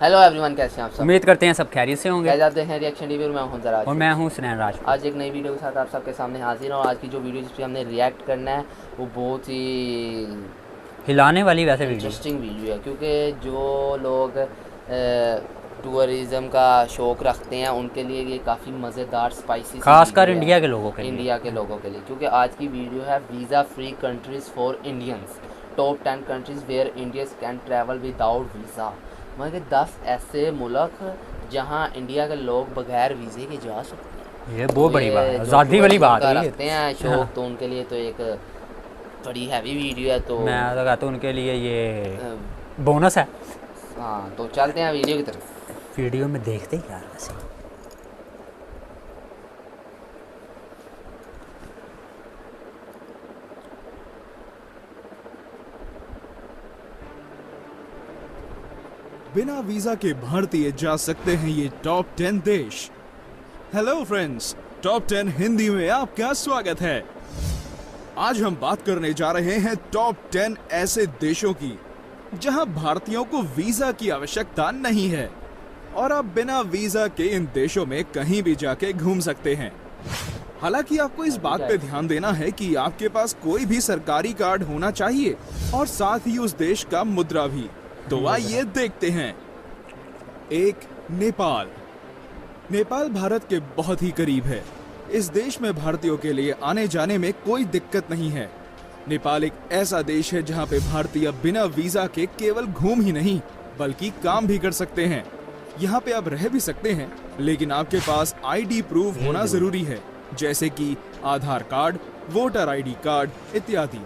Hello everyone, कैसे हैं आप सब? उम्मीद करते हैं सब खैरियत से होंगे। क्या जाते हैं रिएक्शन टीवी में, हूं जरा और मैं हूं स्नैन राज। आज एक नई वीडियो के साथ आप सबके सामने हाजिर हूं। और आज की जो वीडियो जिस पे हमने रिएक्ट करना है वो बहुत ही हिलाने वाली वैसे वीडियो, इंटरेस्टिंग वीडियो है, क्योंकि जो लोग टूरिज़म का शौक़ रखते हैं उनके लिए ये काफ़ी मज़ेदार स्पाइसी, खासकर इंडिया के लोगों के लिए। क्योंकि आज की वीडियो है visa free countries for Indians, top 10 countries where Indians can travel without visa. मतलब 10 ऐसे मुल्क जहां इंडिया के लोग बगैर वीज़े के जा सकते हैं। ये बहुत बड़ी बात है, आज़ादी वाली बात है। रखते हैं शौक़ तो उनके लिए तो एक बड़ी हैवी वीडियो है। तो मैं तो कहता हूँ उनके लिए ये बोनस है। हाँ, तो चलते हैं वीडियो की तरफ। वीडियो में देखते ही यार वैसे बिना वीजा के भारतीय जा सकते हैं ये टॉप 10 देश। हेलो फ्रेंड्स, टॉप 10 हिंदी में आपका स्वागत है। आज हम बात करने जा रहे हैं टॉप 10 ऐसे देशों की जहां भारतीयों को वीजा की आवश्यकता नहीं है और आप बिना वीजा के इन देशों में कहीं भी जाके घूम सकते हैं। हालांकि आपको इस बात पे ध्यान देना है कि आपके पास कोई भी सरकारी कार्ड होना चाहिए और साथ ही उस देश का मुद्रा भी। तो आइए देखते हैं। 1. नेपाल। नेपाल भारत के बहुत ही करीब है। इस देश में भारतीयों के लिए आने जाने में कोई दिक्कत नहीं है। नेपाल एक ऐसा देश है जहां पे भारतीय बिना वीजा के केवल घूम ही नहीं बल्कि काम भी कर सकते हैं। यहाँ पे आप रह भी सकते हैं, लेकिन आपके पास आईडी प्रूफ होना जरूरी है, जैसे कि आधार कार्ड, वोटर आईडी कार्ड इत्यादि।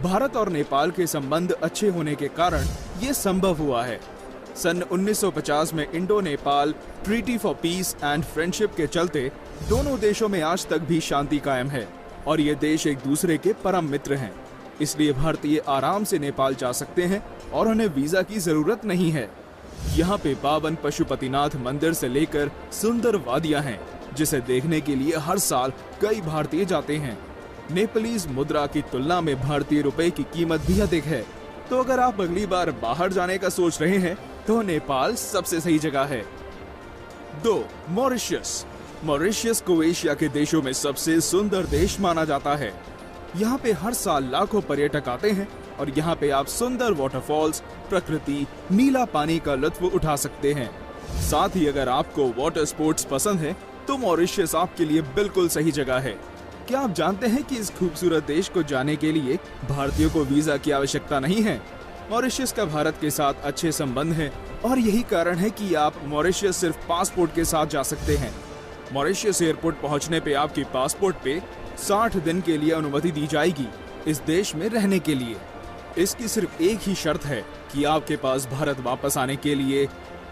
भारत और नेपाल के संबंध अच्छे होने के कारण ये संभव हुआ है। सन 1950 में Indo Nepal treaty for piece and friendship के चलते दोनों देशों में आज तक भी शांति कायम है और ये देश एक दूसरे के परम मित्र हैं। इसलिए भारतीय आराम से नेपाल जा सकते हैं और उन्हें वीजा की जरूरत नहीं है। यहाँ पे पावन पशुपतिनाथ मंदिर से लेकर सुंदर वादियां हैं, जिसे देखने के लिए हर साल कई भारतीय जाते हैं। नेपालीज मुद्रा की तुलना में भारतीय रुपए की कीमत भी अधिक है, तो अगर आप अगली बार बाहर जाने का सोच रहे हैं तो नेपाल सबसे सही जगह है। 2. मॉरिशस। मॉरिशस को एशिया के देशों में सबसे सुंदर देश माना जाता है। यहाँ पे हर साल लाखों पर्यटक आते हैं और यहाँ पे आप सुंदर वाटरफॉल्स, प्रकृति, नीला पानी का लुत्फ उठा सकते हैं। साथ ही अगर आपको वाटर स्पोर्ट्स पसंद है तो मॉरिशस आपके लिए बिल्कुल सही जगह है। क्या आप जानते हैं कि इस खूबसूरत देश को जाने के लिए भारतीयों को वीजा की आवश्यकता नहीं है? मॉरिशस का भारत के साथ अच्छे संबंध है और यही कारण है कि आप मॉरिशस सिर्फ पासपोर्ट के साथ जा सकते हैं। मॉरिशस एयरपोर्ट पहुंचने पे आपके पासपोर्ट पे 60 दिन के लिए अनुमति दी जाएगी इस देश में रहने के लिए। इसकी सिर्फ एक ही शर्त है कि आपके पास भारत वापस आने के लिए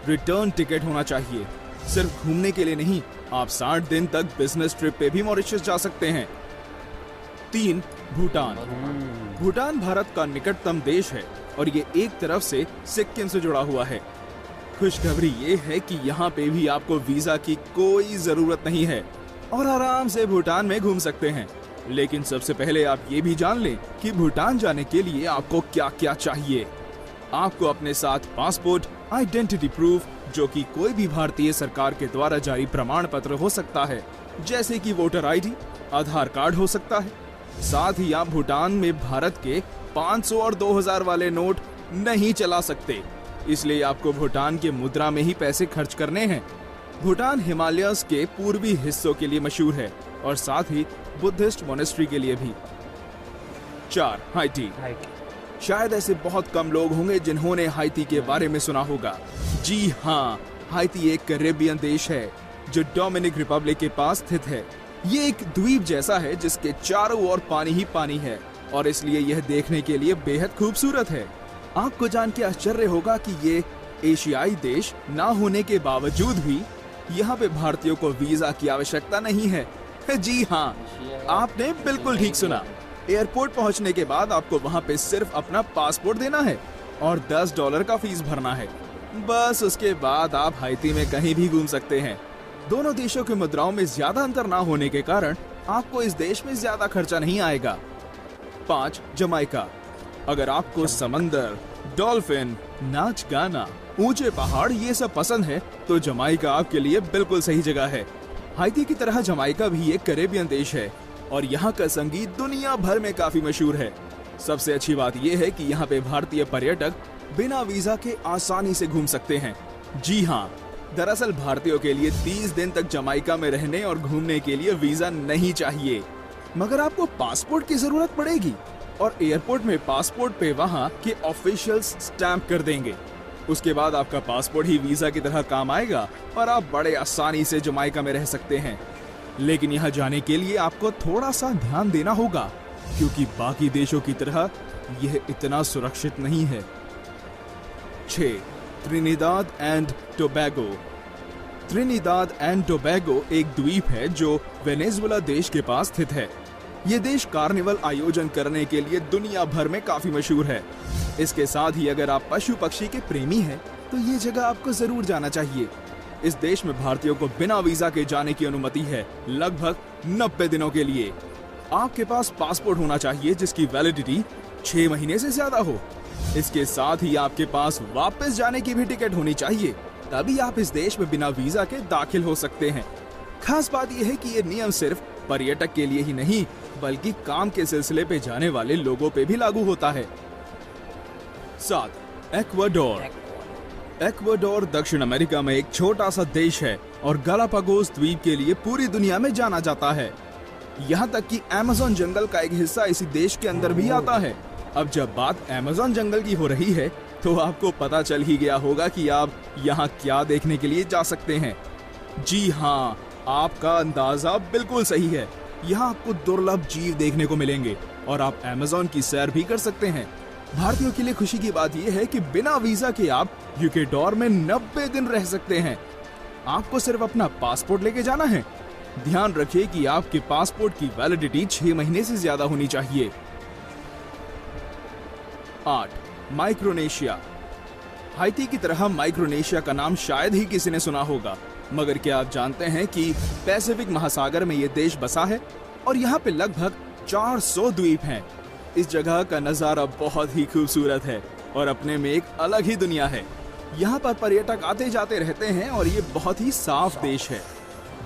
रिटर्न टिकट होना चाहिए। सिर्फ घूमने के लिए नहीं, आप 60 दिन तक बिजनेस ट्रिप पे भी मॉरिशस जा सकते हैं। 3. भूटान। भूटान भारत का निकटतम देश है और ये एक तरफ से सिक्किम से जुड़ा हुआ है। खुशखबरी ये है कि यहाँ पे भी आपको वीजा की कोई जरूरत नहीं है और आराम से भूटान में घूम सकते हैं। लेकिन सबसे पहले आप ये भी जान लें कि भूटान जाने के लिए आपको क्या क्या चाहिए। आपको अपने साथ पासपोर्ट, आइडेंटिटी प्रूफ, जो कि कोई भी भारतीय सरकार के द्वारा जारी प्रमाण पत्र हो सकता है, जैसे कि वोटर आईडी, आधार कार्ड हो सकता है। साथ ही आप भूटान में भारत के 500 और 2000 वाले नोट नहीं चला सकते, इसलिए आपको भूटान के मुद्रा में ही पैसे खर्च करने हैं। भूटान हिमालयस के पूर्वी हिस्सों के लिए मशहूर है और साथ ही बुद्धिस्ट मोनेस्ट्री के लिए भी। 4. हाइटी। शायद ऐसे बहुत कम लोग होंगे जिन्होंने हाइती के बारे में सुना होगा। जी हाँ, हाइती एक कैरेबियन देश है जो डोमिनिक रिपब्लिक के पास स्थित है। ये एक द्वीप जैसा है जिसके चारों ओर पानी ही पानी है और इसलिए यह देखने के लिए बेहद खूबसूरत है। आपको जान के आश्चर्य होगा कि ये एशियाई देश ना होने के बावजूद भी यहाँ पे भारतीयों को वीजा की आवश्यकता नहीं है। जी हाँ, आपने बिल्कुल ठीक सुना। एयरपोर्ट पहुँचने के बाद आपको वहाँ पे सिर्फ अपना पासपोर्ट देना है और $10 का फीस भरना है। बस उसके बाद आप हाइती में कहीं भी घूम सकते हैं। दोनों देशों की मुद्राओं में ज्यादा अंतर ना होने के कारण आपको इस देश में ज्यादा खर्चा नहीं आएगा। 5. जमाइका। अगर आपको समंदर, डॉल्फिन, नाच गाना ऊंचे पहाड़ ये सब पसंद है तो जमाइका आपके लिए बिल्कुल सही जगह है। हाइती की तरह जमाइका भी एक कैरेबियन देश है और यहाँ का संगीत दुनिया भर में काफी मशहूर है। सबसे अच्छी बात यह है कि यहाँ पे भारतीय पर्यटक बिना वीजा के आसानी से घूम सकते हैं। जी हाँ, दरअसल भारतीयों के लिए 30 दिन तक जमाइका में रहने और घूमने के लिए वीजा नहीं चाहिए, मगर आपको पासपोर्ट की जरूरत पड़ेगी और एयरपोर्ट में पासपोर्ट पे वहाँ के ऑफिशियल्स स्टैंप कर देंगे। उसके बाद आपका पासपोर्ट ही वीजा की तरह काम आएगा और आप बड़े आसानी से जमाइका में रह सकते हैं। लेकिन यहाँ जाने के लिए आपको थोड़ा सा ध्यान देना होगा क्योंकि बाकी देशों की तरह यह इतना सुरक्षित नहीं है। 6. Trinidad and Tobago. Trinidad and Tobago एक द्वीप है जो वेनेजुएला देश के पास स्थित है। ये देश कार्निवल आयोजन करने के लिए दुनिया भर में काफी मशहूर है। इसके साथ ही अगर आप पशु पक्षी के प्रेमी हैं तो ये जगह आपको जरूर जाना चाहिए। इस देश में भारतीयों को बिना वीजा के जाने की अनुमति है लगभग 90 दिनों के लिए। आपके पास पासपोर्ट होना चाहिए जिसकी वैलिडिटी 6 महीने से ज्यादा हो। इसके साथ ही आपके पास वापस जाने की भी टिकट होनी चाहिए, तभी आप इस देश में बिना वीजा के दाखिल हो सकते हैं। खास बात यह है कि ये नियम सिर्फ पर्यटक के लिए ही नहीं बल्कि काम के सिलसिले पे जाने वाले लोगों पे भी लागू होता है। 7. एक्वाडोर। एक्वाडोर दक्षिण अमेरिका में एक छोटा सा देश है और गालापागोस द्वीप के लिए पूरी दुनिया में जाना जाता है। यहाँ तक कि अमेज़न जंगल का एक हिस्सा इसी देश के अंदर भी आता है। अब जब बात अमेज़न जंगल की हो रही है तो आपको पता चल ही गया होगा कि आप यहाँ क्या देखने के लिए जा सकते हैं। जी हाँ, आपका अंदाजा बिल्कुल सही है। यहाँ आपको दुर्लभ जीव देखने को मिलेंगे और आप अमेज़न की सैर भी कर सकते हैं। भारतीयों के लिए खुशी की बात यह है कि बिना वीजा के आप इक्वाडोर में 90 दिन रह सकते हैं। आपको सिर्फ अपना पासपोर्ट लेके जाना है। ध्यान रखिए कि आपके पासपोर्ट की वैलिडिटी 6 महीने से ज्यादा होनी चाहिए। 8. माइक्रोनेशिया। हाइती की तरह माइक्रोनेशिया का नाम शायद ही किसी ने सुना होगा, मगर क्या आप जानते हैं कि पैसिफिक महासागर में ये देश बसा है और यहाँ पे लगभग 400 द्वीप हैं। इस जगह का नजारा बहुत ही खूबसूरत है और अपने में एक अलग ही दुनिया है। यहाँ पर पर्यटक आते जाते रहते हैं और ये बहुत ही साफ देश है।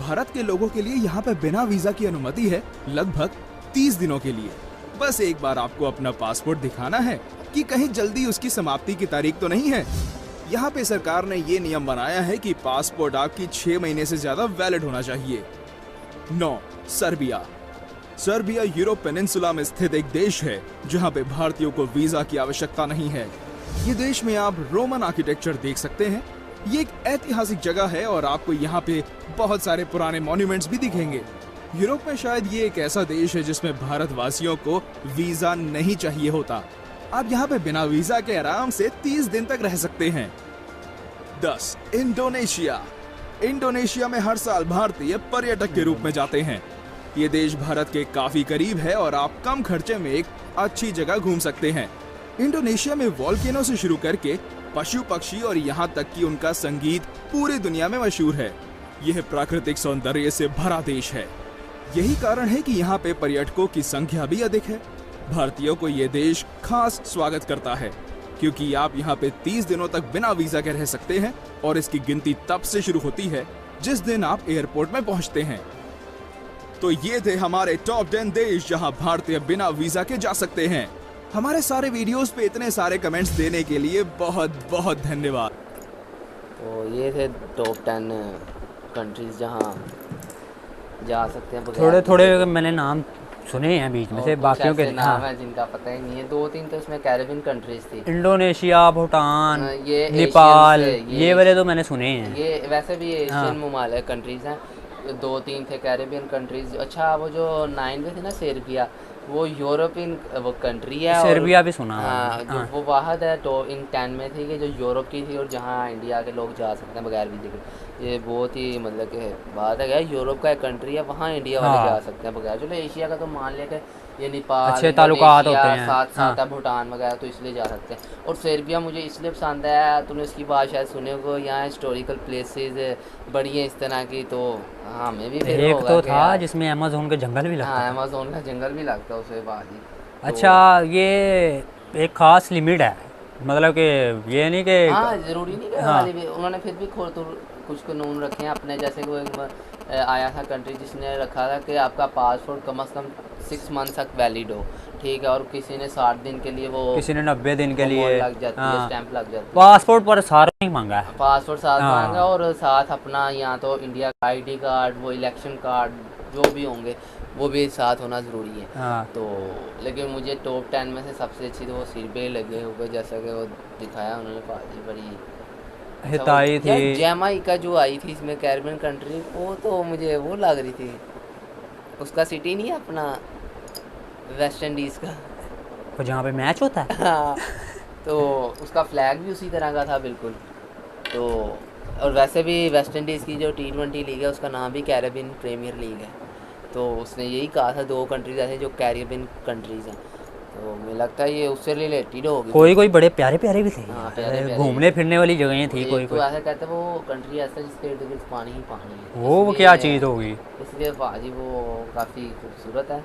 भारत के लोगों के लिए यहाँ पे बिना वीजा की अनुमति है लगभग 30 दिनों के लिए। बस एक बार आपको अपना पासपोर्ट दिखाना है कि कहीं जल्दी उसकी समाप्ति की तारीख तो नहीं है। यहाँ पे सरकार ने ये नियम बनाया है कि पासपोर्ट आपकी 6 महीने से ज्यादा वैलिड होना चाहिए। 9. सर्बिया। सर्बिया यूरोप पेनिनसुला में स्थित एक देश है जहाँ पे भारतीयों को वीजा की आवश्यकता नहीं है। ये देश में आप रोमन आर्किटेक्चर देख सकते हैं। ये एक ऐतिहासिक जगह है और आपको यहाँ पे बहुत सारे पुराने मॉन्यूमेंट्स भी दिखेंगे। यूरोप में शायद ये एक ऐसा देश है जिसमें भारतवासियों को वीजा नहीं चाहिए होता। आप यहाँ पे बिना वीजा के आराम से 30 दिन तक रह सकते हैं। 10. इंडोनेशिया। इंडोनेशिया में हर साल भारतीय पर्यटक के रूप में जाते हैं। ये देश भारत के काफी करीब है और आप कम खर्चे में एक अच्छी जगह घूम सकते हैं। इंडोनेशिया में वॉल्केनो से शुरू करके पशु पक्षी और यहाँ तक कि उनका संगीत पूरी दुनिया में मशहूर है। यह प्राकृतिक सौंदर्य से भरा देश है। यही कारण है कि यहाँ पे पर्यटकों की संख्या भी अधिक है। भारतीयों को ये देश खास स्वागत करता है क्योंकि आप यहाँ पे 30 दिनों तक बिना वीजा के रह सकते हैं और इसकी गिनती तब से शुरू होती है जिस दिन आप एयरपोर्ट में पहुँचते हैं। तो ये थे हमारे टॉप 10 देश जहाँ भारतीय बिना वीजा के जा सकते हैं। हमारे सारे वीडियोस पे इतने सारे कमेंट्स देने के लिए बहुत बहुत धन्यवाद। तो ये थे टॉप 10 कंट्रीज जहाँ जा सकते हैं। थोड़े थोड़े मैंने नाम सुने हैं बीच में से, बाकियों के नाम है जिनका पता ही नहीं है। 2-3 तो इसमें कैरेबियन कंट्रीज थी। इंडोनेशिया, भूटान, ये नेपाल, ये वाले तो मैंने सुने हैं। ये वैसे भी एशियन ममालिक कंट्रीज हैं। 2-3 थे कैरेबियन कंट्रीज। अच्छा, वो जो 9 में थे ना, सेर्बिया, वो यूरोपियन वो कंट्री है। सर्बिया भी सुना। हाँ, जो वो वाहद है तो इन 10 में थी कि जो यूरोप की थी और जहाँ इंडिया के लोग जा सकते हैं बगैर वीजे के। ये बहुत ही मतलब कि बात है, यूरोप का एक कंट्री है, वहाँ इंडिया वाले जा सकते हैं बगैर। चलो एशिया का तो मान लिया कि ये नेपाल, अच्छे ताल्लुकात होते हैं, साथ है भूटान वगैरह, तो इसलिए जा सकते हैं। और सर्बिया मुझे इसलिए पसंद है, तुमने उसकी बात शायद सुने को, यहाँ हिस्टोरिकल प्लेसेस बड़ी हैं इस तरह की। तो हमें भी एक तो था जिसमें अमेज़न का जंगल भी लगता है। हाँ, अमेज़न का जंगल भी लगता है उसे बाद ही। अच्छा, ये एक खास लिमिट है मतलब कि ये नहीं कि हाँ ज़रूरी नहीं कि हाँ। वाली भी, उन्होंने फिर भी तो कुछ कानून रखे हैं अपने, जैसे कोई आया था कंट्री जिसने रखा था कि आपका पासपोर्ट कम से कम 6 मंथ तक वैलिड हो, ठीक है, और किसी ने 60 दिन के लिए, वो किसी ने 90 दिन के वो लिए लग जाती है, हाँ। स्टैंप लग जाती है। पासपोर्ट पर सारा नहीं मांगा है। पासपोर्ट साथ हाँ। मांगा, और साथ अपना या तो इंडिया का ID कार्ड, वो इलेक्शन कार्ड जो भी होंगे वो भी साथ होना ज़रूरी है। हाँ। तो लेकिन मुझे टॉप 10 में से सबसे अच्छी तो वो सिर पे लगे हुए, जैसा कि वो दिखाया उन्होंने, पाजी बड़ी हिताई यार थी। जैमाइका जो आई थी इसमें, कैरिबियन कंट्री, वो तो मुझे वो लग रही थी, उसका सिटी नहीं है अपना वेस्ट इंडीज़ का वो जहाँ पे मैच होता है। हाँ, तो उसका फ्लैग भी उसी तरह का था बिल्कुल। तो और वैसे भी वेस्ट इंडीज़ की जो T20 लीग है उसका नाम भी कैरिबियन प्रीमियर लीग है। तो उसने यही कहा था 2 कंट्रीज ऐसे जो कैरिबियन कंट्रीज़ हैं, तो मुझे लगता है ये उससे रिलेटेड होगी। कोई बड़े प्यारे प्यारे भी थे। हाँ, प्यारे घूमने फिरने वाली जगहें थी कोई एक तो ऐसा कहते हैं वो कंट्री ऐसा जिसके इर्द गिर्द पानी ही पानी है, वो इसलिए- क्या चीज़ होगी। इसलिए भाजी वो काफ़ी खूबसूरत है।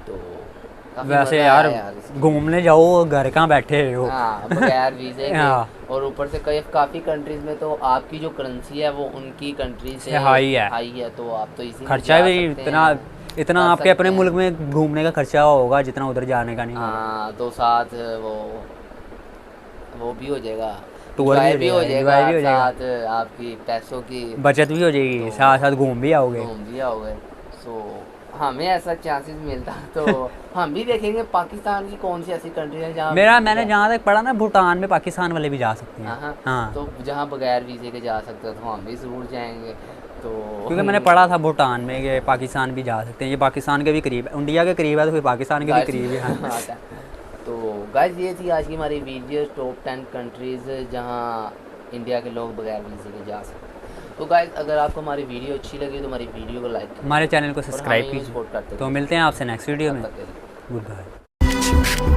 तो काफ़ी वैसे मज़ा यार आया इसमें। घूमने जाओ, घर कहाँ बैठे हो। हाँ, बगैर वीज़े के, हाँ। और ऊपर से काफ़ी कंट्रीज़ में तो आपकी जो करेंसी है वो उनकी कंट्री से हाई है। तो आप तो इसी खर्चा भी इतना कर आपके अपने सकते मुल्क हैं। में घूमने का खर्चा होगा जितना उधर जाने का नहीं होगा। हाँ, तो साथ वो भी हो जाएगा, टूर enjoy भी भी हो हो जाएगा, जाएगा, enjoy भी हो जाएगा। साथ आपकी पैसों की बचत भी हो जाएगी, तो साथ साथ घूम भी आओगे। घूम भी आओगे। सो हमें ऐसा चांसेस मिलता तो हम भी देखेंगे पाकिस्तान की कौन सी ऐसी कंट्री है जहाँ मैंने जहाँ तक पढ़ा ना, भूटान में पाकिस्तान वाले भी जा सकते हैं। हाँ, हाँ। तो जहाँ बगैर वीज़े के जा सकते हो तो हम भी ज़रूर जाएंगे। तो क्योंकि मैंने पढ़ा था भूटान में कि पाकिस्तान भी जा सकते हैं, ये पाकिस्तान के भी करीब है, इंडिया के करीब है तो फिर पाकिस्तान के भी करीब है। हाँ। आता है। तो गाइस ये थी आज की हमारी वीडियो, टॉप 10 कंट्रीज़ जहाँ इंडिया के लोग बगैर वीज़े के जा सकते हैं। तो गाइस अगर आपको हमारी वीडियो अच्छी लगी तो हमारी वीडियो को लाइक हमारे चैनल को और सब्सक्राइब हमें यूँ सपोर्ट करते कीजिए। तो रहिए। मिलते हैं आपसे नेक्स्ट वीडियो तब में। तक के लिए। Good bye.